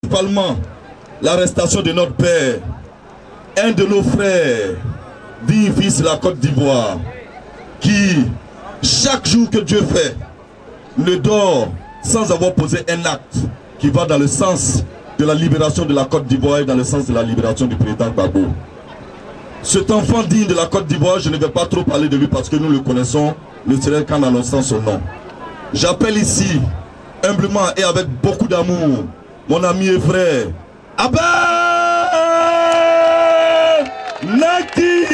principalement l'arrestation de notre père, un de nos frères, digne fils de la Côte d'Ivoire, qui, chaque jour que Dieu fait, ne dort sans avoir posé un acte qui va dans le sens de la libération de la Côte d'Ivoire et dans le sens de la libération du président Gbagbo. Cet enfant digne de la Côte d'Ivoire, je ne vais pas trop parler de lui parce que nous le connaissons, ne serait qu'en annonçant son nom. J'appelle ici, humblement et avec beaucoup d'amour, mon ami et frère, Abel Naki.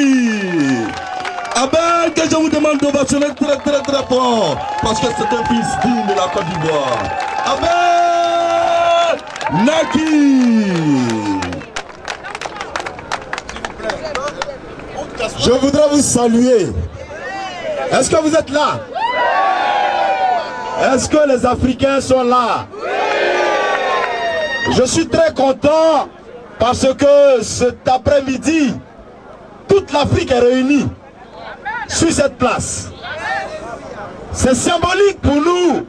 Abel, que je vous demande d'ovationner très très très fort, parce que c'est un fils digne de la Côte d'Ivoire. Abel Naki. Je voudrais vous saluer. Est-ce que vous êtes là? Est-ce que les Africains sont là? Je suis très content parce que cet après-midi, toute l'Afrique est réunie sur cette place. C'est symbolique pour nous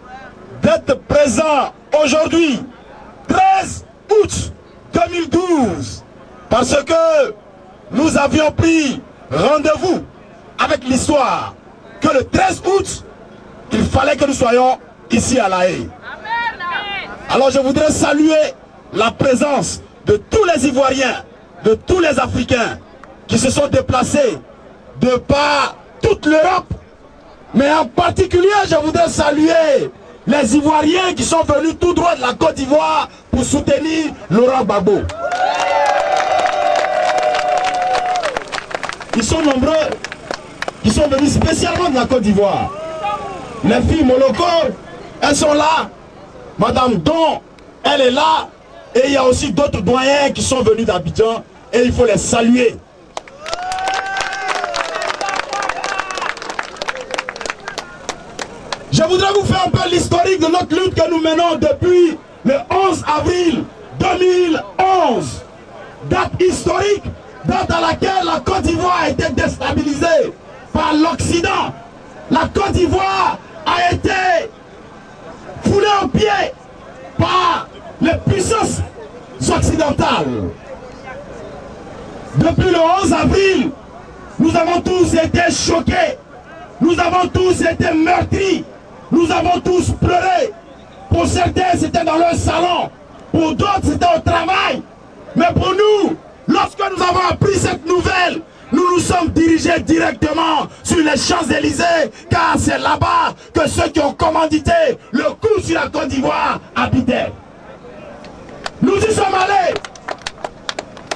d'être présents aujourd'hui, 13 août 2012, parce que nous avions pris rendez-vous avec l'histoire que le 13 août, il fallait que nous soyons ici à La Haye. Alors je voudrais saluer la présence de tous les Ivoiriens, de tous les Africains qui se sont déplacés de par toute l'Europe. Mais en particulier, je voudrais saluer les Ivoiriens qui sont venus tout droit de la Côte d'Ivoire pour soutenir Laurent Gbagbo. Ils sont nombreux, qui sont venus spécialement de la Côte d'Ivoire. Les filles Moloko, elles sont là. Madame Don, elle est là. Et il y a aussi d'autres doyens qui sont venus d'Abidjan. Et il faut les saluer. Je voudrais vous faire un peu l'historique de notre lutte que nous menons depuis le 11 avril 2011. Date historique, date à laquelle la Côte d'Ivoire a été déstabilisée par l'Occident. La Côte d'Ivoire a été foulée aux pieds par les puissances occidentales. Depuis le 11 avril, nous avons tous été choqués. Nous avons tous été meurtris. Nous avons tous pleuré. Pour certains, c'était dans leur salon. Pour d'autres, c'était au travail. Mais pour nous, lorsque nous avons appris cette nouvelle, nous nous sommes dirigés directement sur les Champs-Élysées, car c'est là-bas que ceux qui ont commandité le coup sur la Côte d'Ivoire habitaient. Nous y sommes allés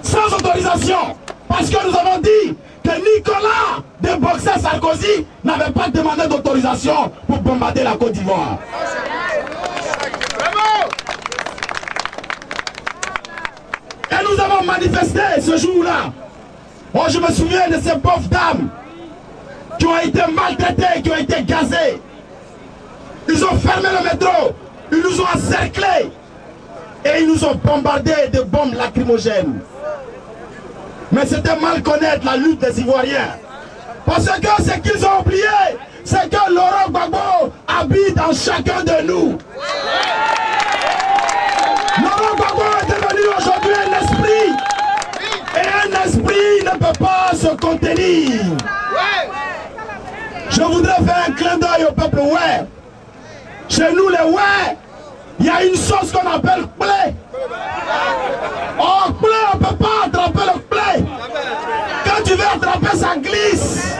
sans autorisation, parce que nous avons dit que Nicolas de Boxer Sarkozy n'avait pas demandé d'autorisation pour bombarder la Côte d'Ivoire. Et nous avons manifesté ce jour-là. Oh, je me souviens de ces pauvres dames qui ont été maltraitées, qui ont été gazées. Ils ont fermé le métro, ils nous ont encerclés et ils nous ont bombardés de bombes lacrymogènes. Mais c'était mal connaître la lutte des Ivoiriens. Parce que ce qu'ils ont oublié, c'est que Laurent Gbagbo habite en chacun de nous. Laurent Gbagbo est devenu aujourd'hui un esprit. Et un esprit ne peut pas se contenir. Je voudrais faire un clin d'œil au peuple ouais. Chez nous les ouais, il y a une chose qu'on appelle play. Oh, play, on ne peut pas attraper le play. Quand tu veux attraper, ça glisse.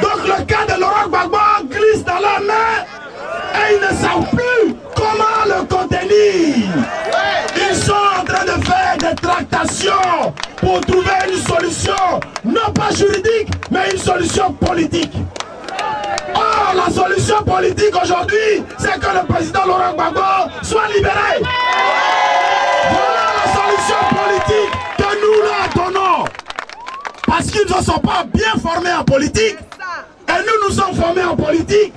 Donc le cas de Laurent Gbagbo glisse dans la main et ils ne savent plus comment le contenir. Ils sont en train de faire des tractations pour trouver une solution, non pas juridique, mais une solution politique. Or, la solution politique aujourd'hui, c'est que le président Laurent Gbagbo soit libéré. Voilà la solution politique que nous leur donnons. Parce qu'ils ne sont pas bien formés en politique. Et nous, nous sommes formés en politique.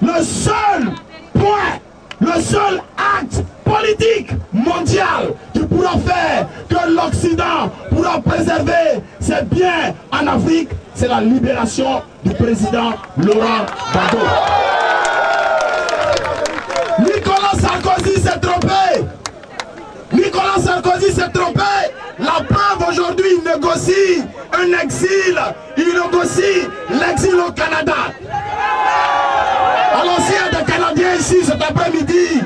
Le seul point, le seul acte politique mondial qui pourra faire que l'Occident pourra préserver ses biens en Afrique, c'est la libération du président Laurent Gbagbo. Nicolas Sarkozy s'est trompé. Nicolas s'est trompé. La preuve aujourd'hui, il négocie un exil. Il négocie l'exil au Canada. Alors s'il y a des Canadiens ici cet après-midi,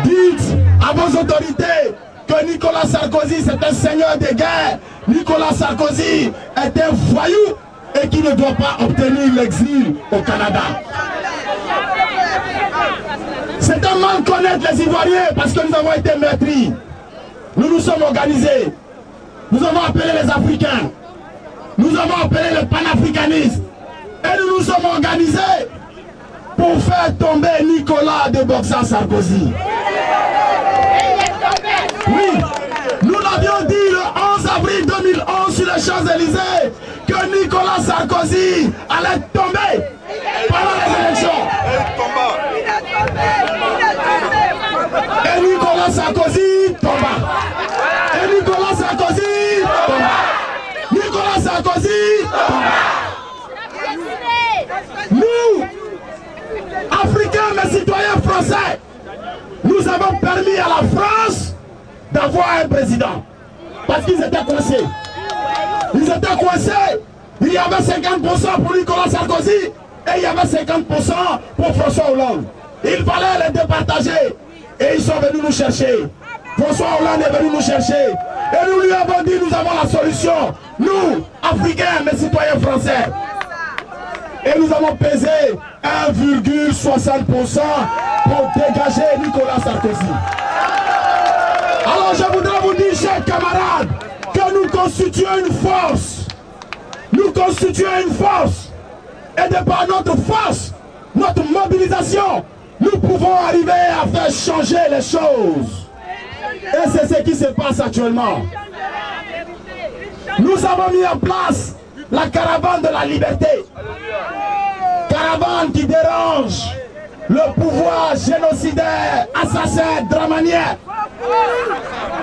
dites à vos autorités que Nicolas Sarkozy c'est un seigneur de guerre. Nicolas Sarkozy est un voyou et qui ne doit pas obtenir l'exil au Canada. C'est un mal connaître les Ivoiriens parce que nous avons été meurtris. Nous nous sommes organisés. Nous avons appelé les Africains. Nous avons appelé les panafricanistes. Et nous nous sommes organisés pour faire tomber Nicolas de Boxa Sarkozy. Oui, nous l'avions dit le 11 avril 2011 sur les Champs-Élysées que Nicolas Sarkozy allait tomber pendant les élections. Et Nicolas Sarkozy tomba. Et Nicolas Sarkozy tomba. Nicolas Sarkozy tomba. Nous, Africains mais citoyens français, nous avons permis à la France d'avoir un président. Parce qu'ils étaient coincés. Ils étaient coincés. Il y avait 50% pour Nicolas Sarkozy et il y avait 50% pour François Hollande. Il fallait les départager. Et ils sont venus nous chercher. François Hollande est venu nous chercher. Et nous lui avons dit, nous avons la solution. Nous, Africains, mais citoyens français. Et nous avons pesé 1,60% pour dégager Nicolas Sarkozy. Alors je voudrais vous dire, chers camarades, que nous constituons une force. Nous constituons une force. Et de par notre force, notre mobilisation, nous pouvons arriver à faire changer les choses. Et c'est ce qui se passe actuellement. Nous avons mis en place la caravane de la liberté. Caravane qui dérange le pouvoir génocidaire, assassin, dramaniaire.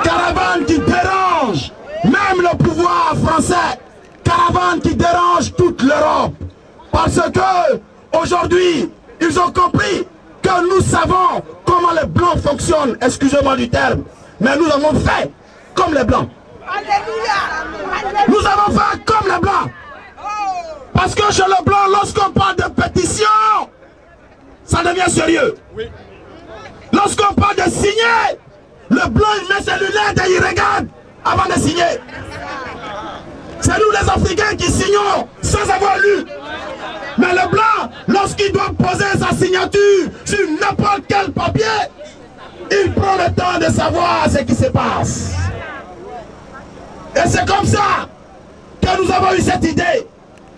Caravane qui dérange même le pouvoir français. Caravane qui dérange toute l'Europe. Parce que aujourd'hui, ils ont compris que nous savons comment les Blancs fonctionnent. Excusez-moi du terme. Mais nous avons fait comme les Blancs. Nous avons fait comme les Blancs. Parce que chez les Blancs, lorsqu'on parle de pétition, ça devient sérieux. Lorsqu'on parle de signer, le Blanc il met ses lunettes et il regarde avant de signer. C'est nous les Africains qui signons sans avoir lu. Mais le Blanc, lorsqu'il doit poser sa signature sur n'importe quel papier, il prend le temps de savoir ce qui se passe. Et c'est comme ça que nous avons eu cette idée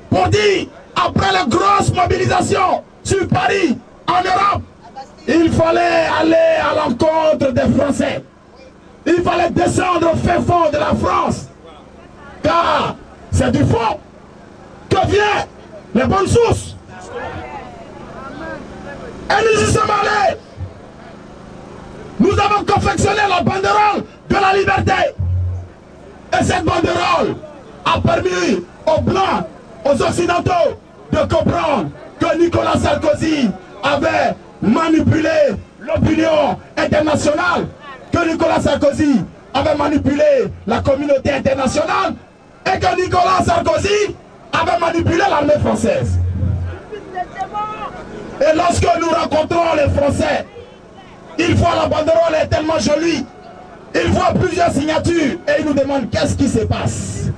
pour dire, après la grosse mobilisation sur Paris, en Europe, il fallait aller à l'encontre des Français. Il fallait descendre au fin fond de la France. Car c'est du fond que viennent les bonnes sources. Et nous y sommes allés. Nous avons confectionné la banderole de la liberté. Et cette banderole a permis aux Blancs, aux Occidentaux, de comprendre que Nicolas Sarkozy avait manipulé l'opinion internationale, que Nicolas Sarkozy avait manipulé la communauté internationale et que Nicolas Sarkozy avait manipulé l'armée française. Et lorsque nous rencontrons les Français, ils voient la banderole est tellement jolie, ils voient plusieurs signatures et ils nous demandent qu'est-ce qui se passe.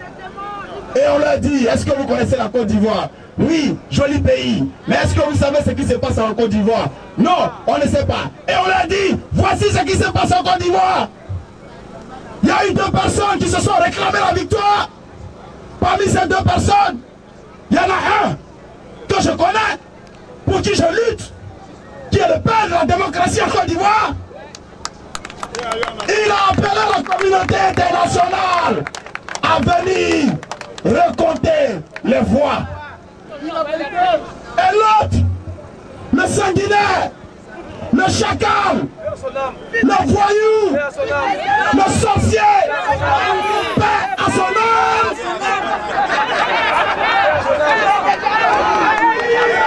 Et on leur dit, est-ce que vous connaissez la Côte d'Ivoire? Oui, joli pays. Mais est-ce que vous savez ce qui se passe en Côte d'Ivoire? Non, on ne sait pas. Et on leur dit, voici ce qui se passe en Côte d'Ivoire. Il y a eu 2 personnes qui se sont réclamées la victoire. Parmi ces 2 personnes, il y en a un que je connais, pour qui je lutte, qui est le père de la démocratie en Côte d'Ivoire. Il a appelé la communauté internationale à venir recompter les voix. Et l'autre, le sanguinaire, le chacal, le voyou, le sorcier, paix à son âme.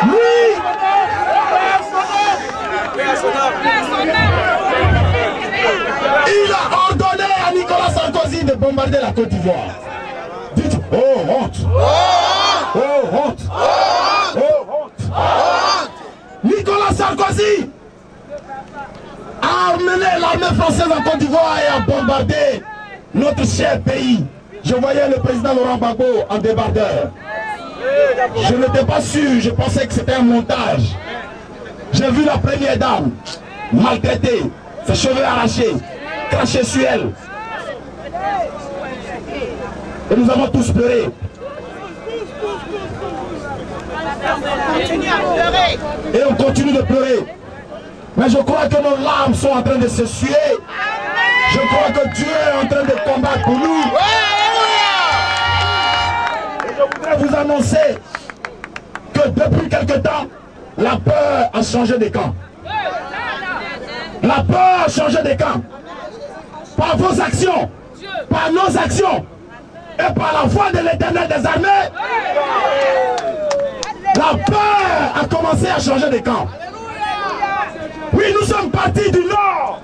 Lui, il a ordonné à Nicolas Sarkozy de bombarder la Côte d'Ivoire. Dites oh honte. Oh honte. Oh honte. Nicolas Sarkozy a amené l'armée française en Côte d'Ivoire et a bombardé notre cher pays. Je voyais le président Laurent Gbagbo en débardeur. Je n'étais pas sûr, je pensais que c'était un montage. J'ai vu la première dame maltraitée, ses cheveux arrachés, crachés sur elle. Et nous avons tous pleuré. Et on continue de pleurer. Mais je crois que nos larmes sont en train de se suer. Je crois que Dieu est en train de combattre pour nous. Et je voudrais vous annoncer que depuis quelque temps, la peur a changé de camp. La peur a changé de camp. Par vos actions, par nos actions et par la foi de l'Éternel des armées, la peur a commencé à changer de camp. Oui, nous sommes partis du nord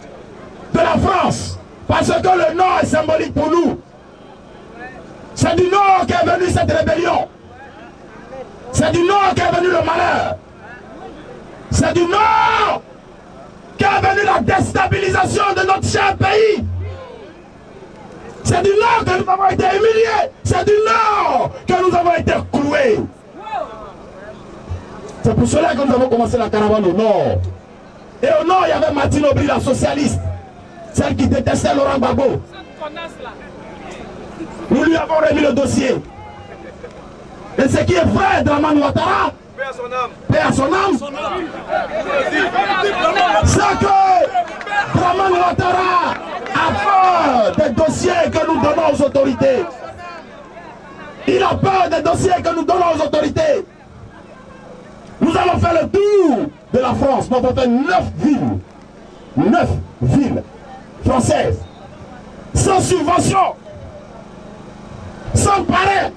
de la France parce que le nord est symbolique pour nous. C'est du nord qu'est venue cette rébellion. C'est du nord qu'est venu le malheur. C'est du nord qu'est venue la déstabilisation de notre cher pays. C'est du nord que nous avons été humiliés. C'est du nord que nous avons été cloués. C'est pour cela que nous avons commencé la caravane au nord. Et au nord, il y avait Martine Aubry, la socialiste, celle qui détestait Laurent Gbagbo. Nous lui avons remis le dossier. Et ce qui est vrai, Dramane Ouattara, paix à son âme, c'est que Dramane Ouattara a peur des dossiers que nous donnons aux autorités. Il a peur des dossiers que nous donnons aux autorités. Nous avons fait le tour de la France. Nous avons fait 9 villes françaises, sans subvention, sans parrain,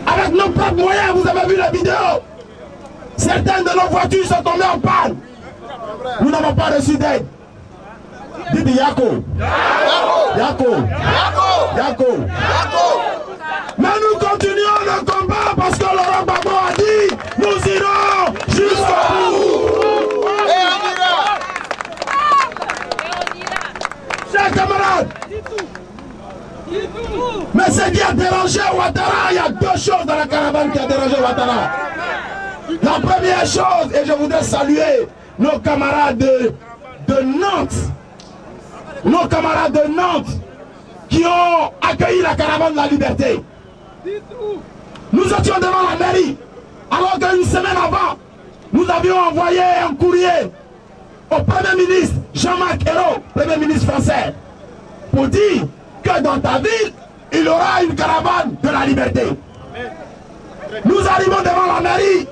avec nos propres moyens. Vous avez vu la vidéo. Certaines de nos voitures sont tombées en panne. Nous n'avons pas reçu d'aide. Dites Yako. Yako. Yako. Mais nous continuons le combat parce que Laurent Gbagbo a dit nous irons jusqu'au bout. Et on ira. Chers camarades, mais ce qui a dérangé Ouattara, il y a 2 choses dans la caravane qui a dérangé Ouattara. La première chose, et je voudrais saluer nos camarades de Nantes, nos camarades de Nantes qui ont accueilli la caravane de la liberté. Nous étions devant la mairie, alors qu'une semaine avant, nous avions envoyé un courrier au Premier ministre Jean-Marc Ayrault, Premier ministre français, pour dire que dans ta ville, il y aura une caravane de la liberté. Nous arrivons devant la mairie,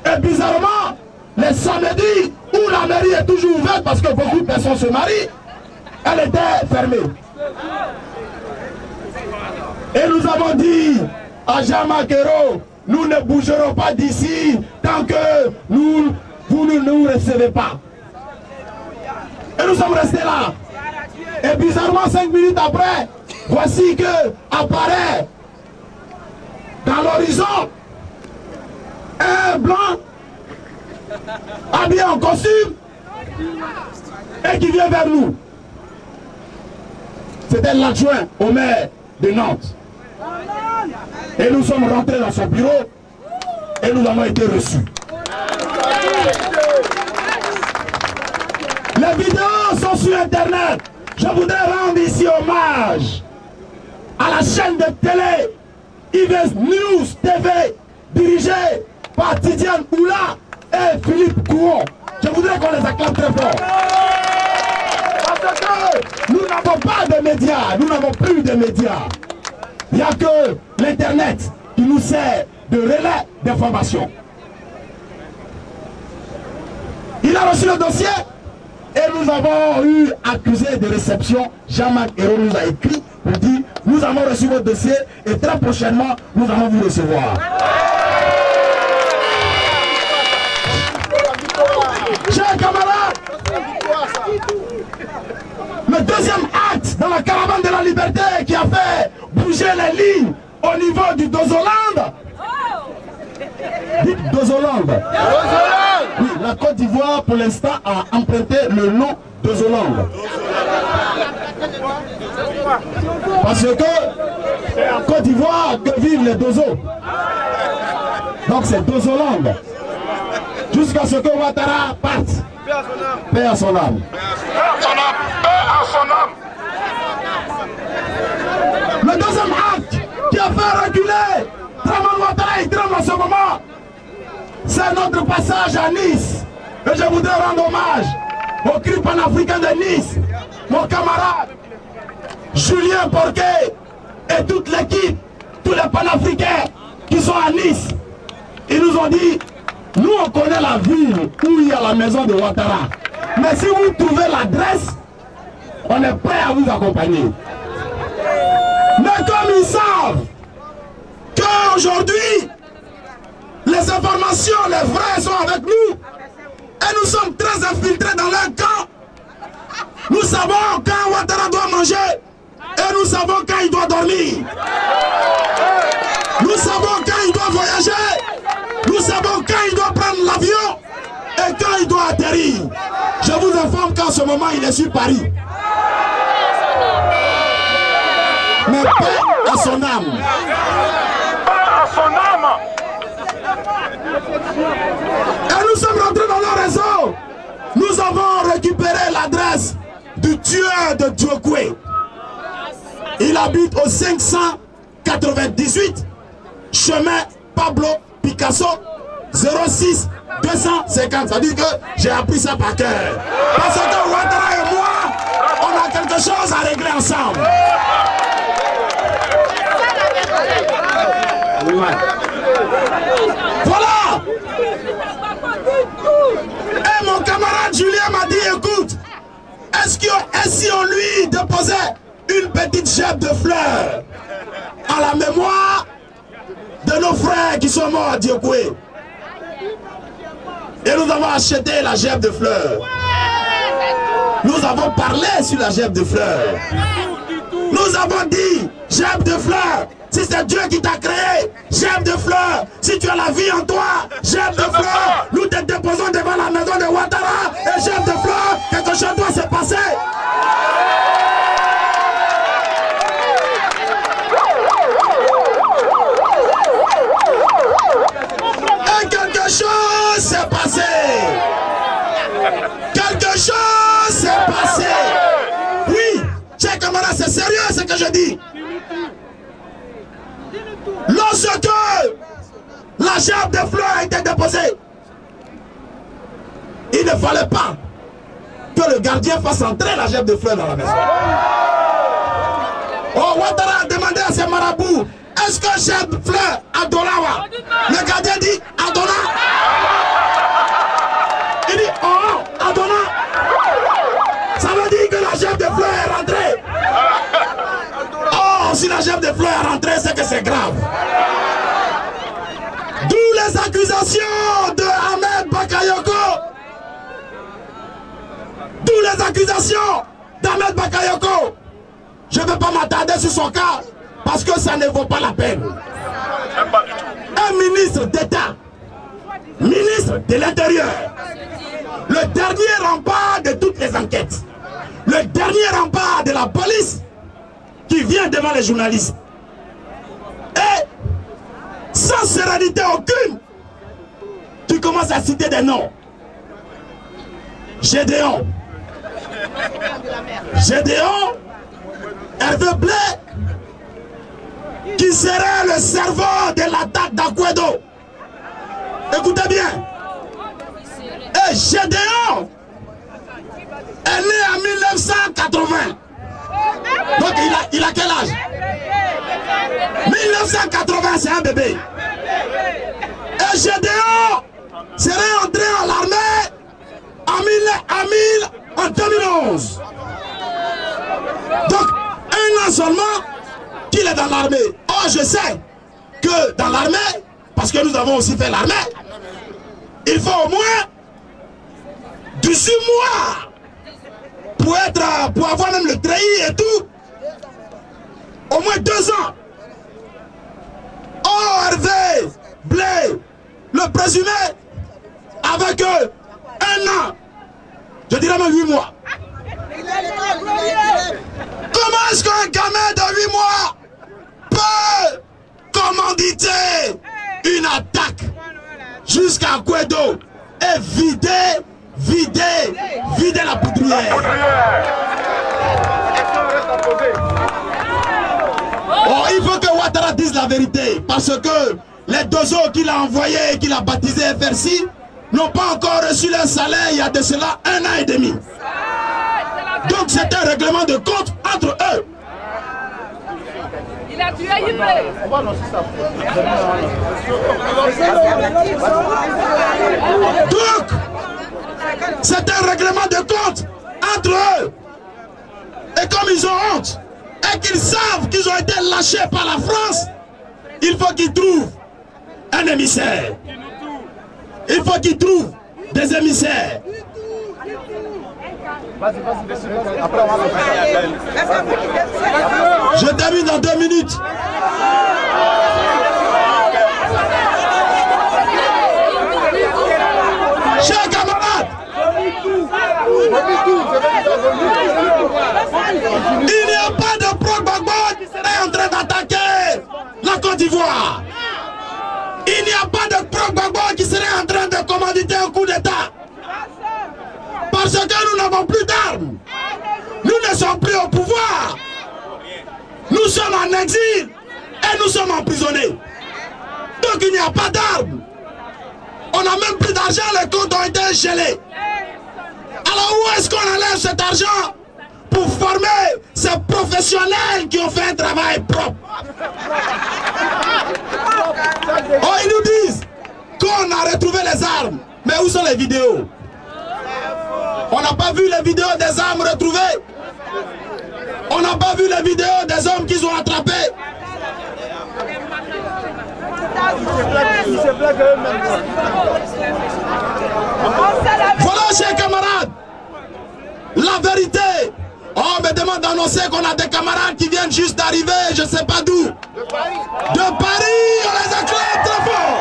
et bizarrement, les samedis où la mairie est toujours ouverte parce que beaucoup de personnes se marient, elle était fermée. Et nous avons dit à Jean-Marc Ayrault, nous ne bougerons pas d'ici tant que vous ne nous recevez pas. Et nous sommes restés là. Et bizarrement, 5 minutes après, voici que apparaît dans l'horizon un blanc habillé en costume et qui vient vers nous. C'était l'adjoint au maire de Nantes. Et nous sommes rentrés dans son bureau et nous avons été reçus. Les vidéos sont sur internet. Je voudrais rendre ici hommage à la chaîne de télé Yves News TV, dirigée par Tidiane Oula et Philippe Couron. Je voudrais qu'on les acclame très fort. Parce que nous n'avons pas de médias, nous n'avons plus de médias. Il n'y a que l'internet qui nous sert de relais d'information. Il a reçu le dossier et nous avons eu accusé de réception. Jean-Marc Ayrault nous a écrit pour dire nous avons reçu votre dossier et très prochainement nous allons vous recevoir. Chers camarades, le deuxième acte dans la caravane de la liberté qui a fait bouger les lignes au niveau du Dozoland. Dites Dozoland. Oui, la Côte d'Ivoire pour l'instant a emprunté le nom Dozoland. Parce que c'est en Côte d'Ivoire que vivent les Dozos. Donc c'est Dozoland. Jusqu'à ce que Ouattara parte. Paix à son âme. Le deuxième acte qui a fait reculer Draman Ouattara et Drame en ce moment, c'est notre passage à Nice. Et je voudrais rendre hommage au cri panafricain de Nice, mon camarade Julien Porquet et toute l'équipe, tous les panafricains qui sont à Nice. Ils nous ont dit, nous on connaît la ville où il y a la maison de Ouattara. Mais si vous trouvez l'adresse, on est prêt à vous accompagner. Mais comme ils savent qu'aujourd'hui, les informations, les vrais sont avec nous, et nous sommes très infiltrés dans leur camp. Nous savons quand Ouattara doit manger, et nous savons quand il doit dormir. Nous savons quand il doit voyager, nous savons quand il doit prendre l'avion, et quand il doit atterrir. Je vous informe qu'en ce moment, il est sur Paris. Mais paix à son âme. Et nous sommes rentrés dans leur réseau. Nous avons récupéré l'adresse du tueur de Diokwe. Il habite au 598 chemin Pablo Picasso 06 250. Ça dit que j'ai appris ça par cœur. Parce que Ouattara et moi, on a quelque chose à régler ensemble. Voilà. Et mon camarade Julien m'a dit, écoute, est-ce que si on lui déposait une petite gemme de fleurs à la mémoire de nos frères qui sont morts à Diokwe? Et nous avons acheté la gemme de fleurs. Nous avons parlé sur la gemme de fleurs. Nous avons dit, gemme de fleurs, si c'est Dieu qui t'a créé, gemme de fleurs, si tu as la vie en toi, gemme de fleurs, nous te déposons devant la maison de Ouattara, et gemme de fleurs, quelque chose doit se passer. Et quelque chose s'est passé. Quelque chose s'est passé. Oui, chers camarades, c'est sérieux ce que je dis. Lorsque la gerbe de fleurs a été déposée, il ne fallait pas que le gardien fasse entrer la gerbe de fleurs dans la maison. Oh, Ouattara a demandé à ses marabouts, est-ce que gerbe de fleurs à Dolawa? Le gardien dit, à Dona. Il dit, oh, à Dona. Ça veut dire que la gerbe de fleurs est rentrée. Oh, si la gerbe de fleurs est rentrée, c'est que c'est grave. D'où les accusations de Ahmed Bakayoko. D'où les accusations d'Ahmed Bakayoko. Je ne vais pas m'attarder sur son cas parce que ça ne vaut pas la peine. Un ministre d'État, ministre de l'Intérieur, le dernier rempart de toutes les enquêtes, le dernier rempart de la police qui vient devant les journalistes. Et sans sérénité aucune, tu commences à citer des noms. Gédéon, Hervé Blé, qui serait le cerveau de l'attaque d'Akwedo. Écoutez bien. Et Gédéon est né en 1980. Donc il a quel âge? 1980, c'est un bébé. Et Gédéon serait entré en l'armée en 2011. Donc, un an seulement qu'il est dans l'armée. Or, je sais que dans l'armée, parce que nous avons aussi fait l'armée, il faut au moins 18 mois pour avoir même le treillis et tout. au moins 2 ans. Oh, Hervé Blé, le présumé, avec 1 an, je dirais même 8 mois. Comment est-ce qu'un gamin de 8 mois peut commanditer une attaque jusqu'à Kouedo et vider la poudrière? Oh, il faut que Ouattara dise la vérité, parce que les 2 autres qu'il a envoyés et qu'il a baptisés FRC n'ont pas encore reçu leur salaire il y a de cela 1 an et demi. Donc c'est un règlement de compte entre eux. Il a tué Yipé. Donc, c'est un règlement de compte entre eux. Et comme ils ont honte, et qu'ils savent qu'ils ont été lâchés par la France, il faut qu'ils trouvent un émissaire. Il faut qu'ils trouvent des émissaires. Je termine dans 2 minutes. Chers camarades, il n'y a pas de pro-Gbagbo qui serait en train d'attaquer la Côte d'Ivoire. Il n'y a pas de pro-Gbagbo qui serait en train de commanditer un coup d'État. Parce que nous n'avons plus d'armes. Nous ne sommes plus au pouvoir. Nous sommes en exil et nous sommes emprisonnés. Donc il n'y a pas d'armes. On n'a même plus d'argent, les comptes ont été gelés. Alors où est-ce qu'on enlève cet argent pour former ces professionnels qui ont fait un travail propre? Oh, ils nous disent qu'on a retrouvé les armes. Mais où sont les vidéos? On n'a pas vu les vidéos des armes retrouvées. On n'a pas vu les vidéos des hommes qu'ils ont attrapés. Voilà, chers camarades, la vérité. Oh, on me demande d'annoncer qu'on a des camarades qui viennent juste d'arriver, je ne sais pas d'où. De Paris, on les acclame très fort.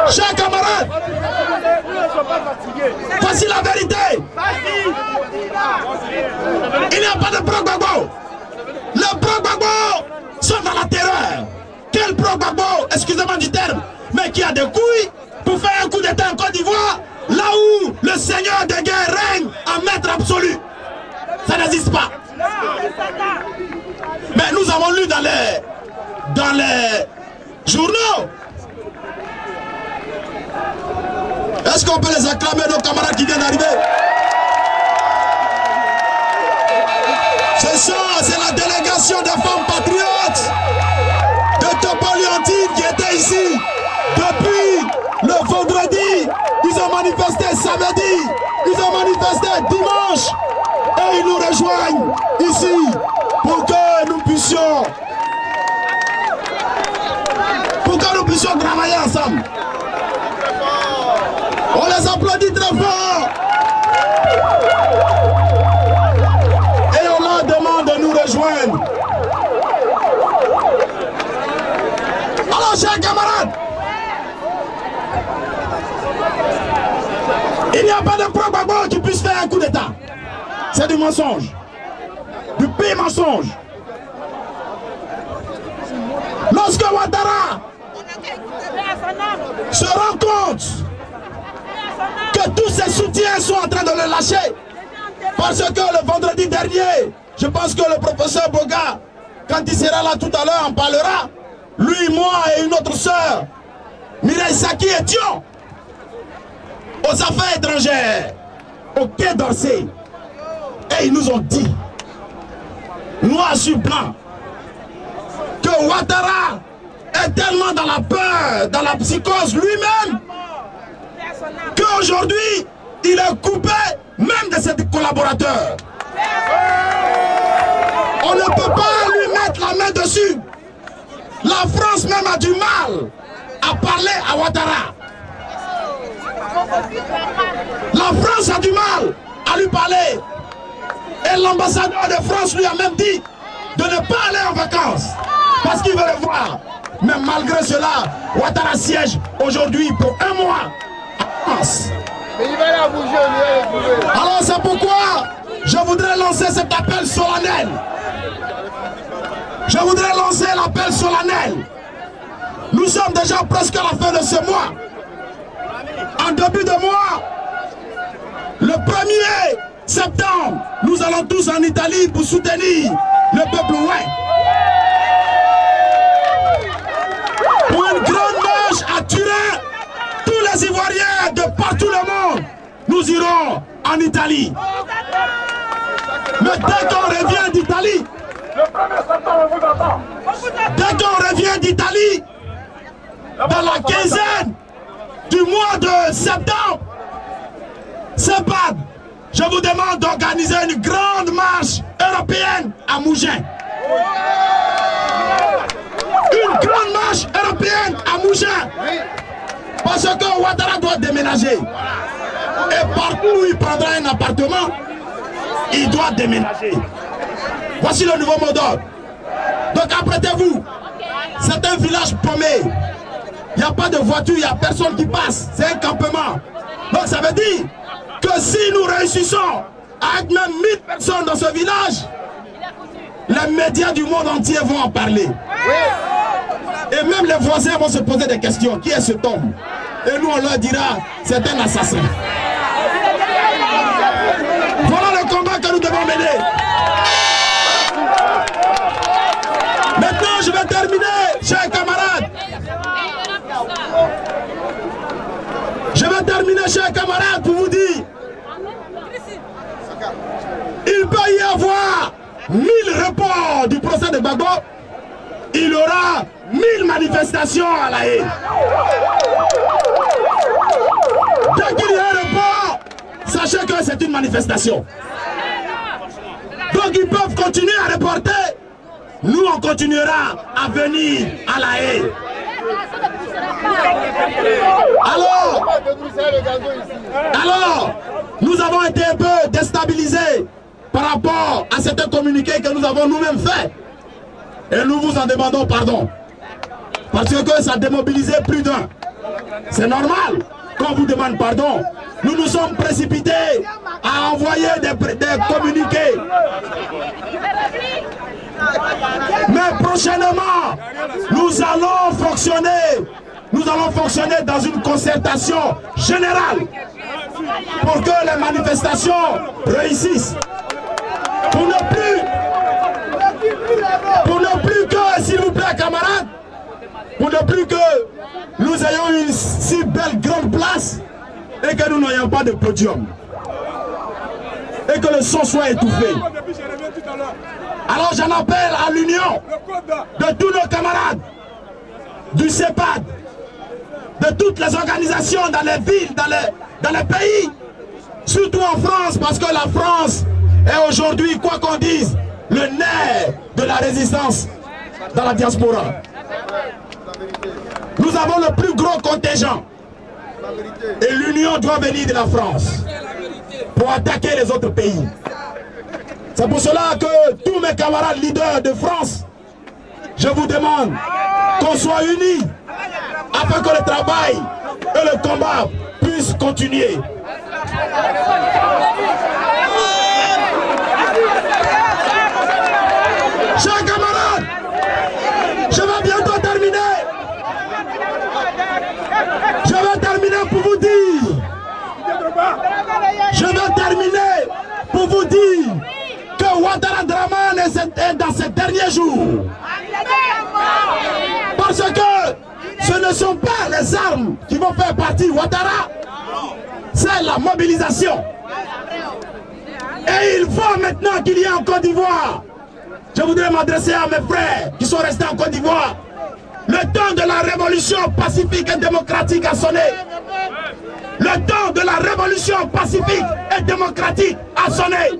Chers camarades, voici la vérité. Il n'y a pas de pro-Gbagbo. Les pro-Gbagbo sont dans la terreur. Quel pro-Gbagbo, excusez-moi du terme, mais qui a des couilles pour faire un coup d'état en Côte d'Ivoire, là où le seigneur de guerre règne en maître absolu. Ça n'existe pas. Mais nous avons lu dans les journaux. Est-ce qu'on peut les acclamer, nos camarades qui viennent d'arriver? C'est la délégation des femmes patriotes de Topoliantine qui était ici depuis le vendredi. Ils ont manifesté samedi, ils ont manifesté dimanche et ils nous rejoignent ici pour que nous puissions travailler ensemble. On les applaudit très fort. Et on leur demande de nous rejoindre. Alors, chers camarades, il n'y a pas de pro-Gbagbo qui puisse faire un coup d'État. C'est du mensonge. Du pire mensonge. Lorsque Ouattara se rend compte que tous ses soutiens sont en train de le lâcher, parce que le vendredi dernier, je pense que le professeur Boga, quand il sera là tout à l'heure, en parlera, lui, moi et une autre sœur, Mireille Saki, étions aux affaires étrangères, au Quai d'Orsay, et ils nous ont dit, noir sur blanc, que Ouattara est tellement dans la peur, dans la psychose lui-même, qu'aujourd'hui, il est coupé même de ses La France même a du mal à parler à Ouattara. La France a du mal à lui parler. Et l'ambassadeur de France lui a même dit de ne pas aller en vacances parce qu'il veut le voir. Mais malgré cela, Ouattara siège aujourd'hui pour 1 mois en France. Alors c'est pourquoi je voudrais lancer cet appel solennel. Je voudrais lancer l'appel solennel. Nous sommes déjà presque à la fin de ce mois. En début de mois, le 1er septembre, nous allons tous en Italie pour soutenir le peuple ouai. Pour une grande marche à Turin, tous les Ivoiriens de partout le monde, nous irons en Italie. Mais dès qu'on revient d'Italie, dans la quinzaine du mois de septembre, je vous demande d'organiser une grande marche européenne à Mougins. Une grande marche européenne à Mougins. Parce que Ouattara doit déménager. Et partout où il prendra un appartement, il doit déménager. Voici le nouveau mot d'ordre. Donc apprêtez-vous. C'est un village paumé. Il n'y a pas de voiture, il n'y a personne qui passe. C'est un campement. Donc ça veut dire que si nous réussissons à être même 1000 personnes dans ce village, les médias du monde entier vont en parler. Et même les voisins vont se poser des questions. Qui est cet homme? Et nous on leur dira, c'est un assassin. Voilà le combat que nous devons mener. Maintenant je vais terminer, chers camarades. Je vais terminer, chers camarades, pour vous dire, il peut y avoir 1000 reports du procès de Gbagbo, il y aura 1000 manifestations à La Haye. Dès qu'il y a un report, sachez que c'est une manifestation. Donc ils peuvent continuer à reporter, nous on continuera à venir à La Haye. Alors, nous avons été un peu déstabilisés par rapport à certains communiqués que nous avons nous-mêmes faits. Et nous vous en demandons pardon. Parce que ça a démobilisé plus d'un. C'est normal qu'on vous demande pardon. Nous nous sommes précipités à envoyer des communiqués. Mais prochainement, nous allons fonctionner dans une concertation générale pour que les manifestations réussissent. Pour ne plus que, s'il vous plaît camarades, pour ne plus que nous ayons une si belle grande place et que nous n'ayons pas de podium. Et que le son soit étouffé. Alors j'en appelle à l'union de tous nos camarades, du CEPAD, de toutes les organisations dans les villes, dans les pays, surtout en France, parce que la France est aujourd'hui, quoi qu'on dise, le nerf de la résistance dans la diaspora. Nous avons le plus gros contingent et l'union doit venir de la France pour attaquer les autres pays. C'est pour cela que tous mes camarades leaders de France, je vous demande qu'on soit unis afin que le travail et le combat puissent continuer. Chers camarades, je vais bientôt terminer. Je vais terminer pour vous dire. Je vais terminer pour vous dire que Ouattara Dramane est dans ses derniers jours. Parce que ce ne sont pas les armes qui vont faire partie Ouattara, c'est la mobilisation. Et il faut maintenant qu'il y ait en Côte d'Ivoire. Je voudrais m'adresser à mes frères qui sont restés en Côte d'Ivoire. Le temps de la révolution pacifique et démocratique a sonné. Le temps de la révolution pacifique et démocratique a sonné.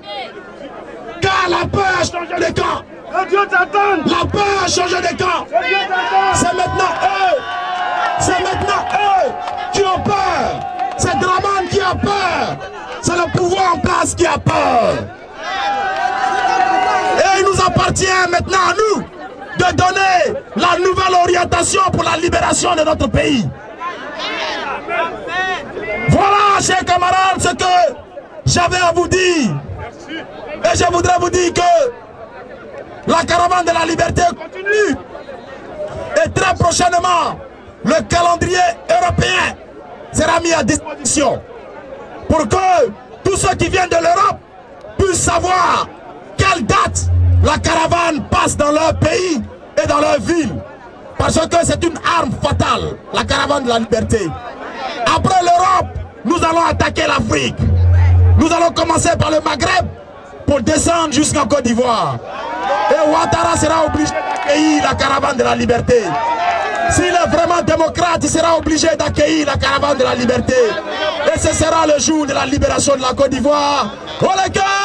Car la paix a changé de camp. Que Dieu t'attende. La paix a changé de camp. Que Dieu t'attende. C'est maintenant eux. C'est maintenant eux qui ont peur. C'est Dramane qui a peur. C'est le pouvoir en place qui a peur. Et il nous appartient maintenant à nous de donner la nouvelle orientation pour la libération de notre pays. Voilà, chers camarades, ce que j'avais à vous dire. Et je voudrais vous dire que la caravane de la liberté continue. Et très prochainement, le calendrier européen sera mis à disposition pour que tous ceux qui viennent de l'Europe puissent savoir quelle date la caravane passe dans leur pays et dans leur ville. Parce que c'est une arme fatale, la caravane de la liberté. Après l'Europe, nous allons attaquer l'Afrique. Nous allons commencer par le Maghreb pour descendre jusqu'en Côte d'Ivoire. Et Ouattara sera obligé d'accueillir la caravane de la liberté. S'il est vraiment démocrate, il sera obligé d'accueillir la caravane de la liberté. Et ce sera le jour de la libération de la Côte d'Ivoire. Oh les gars!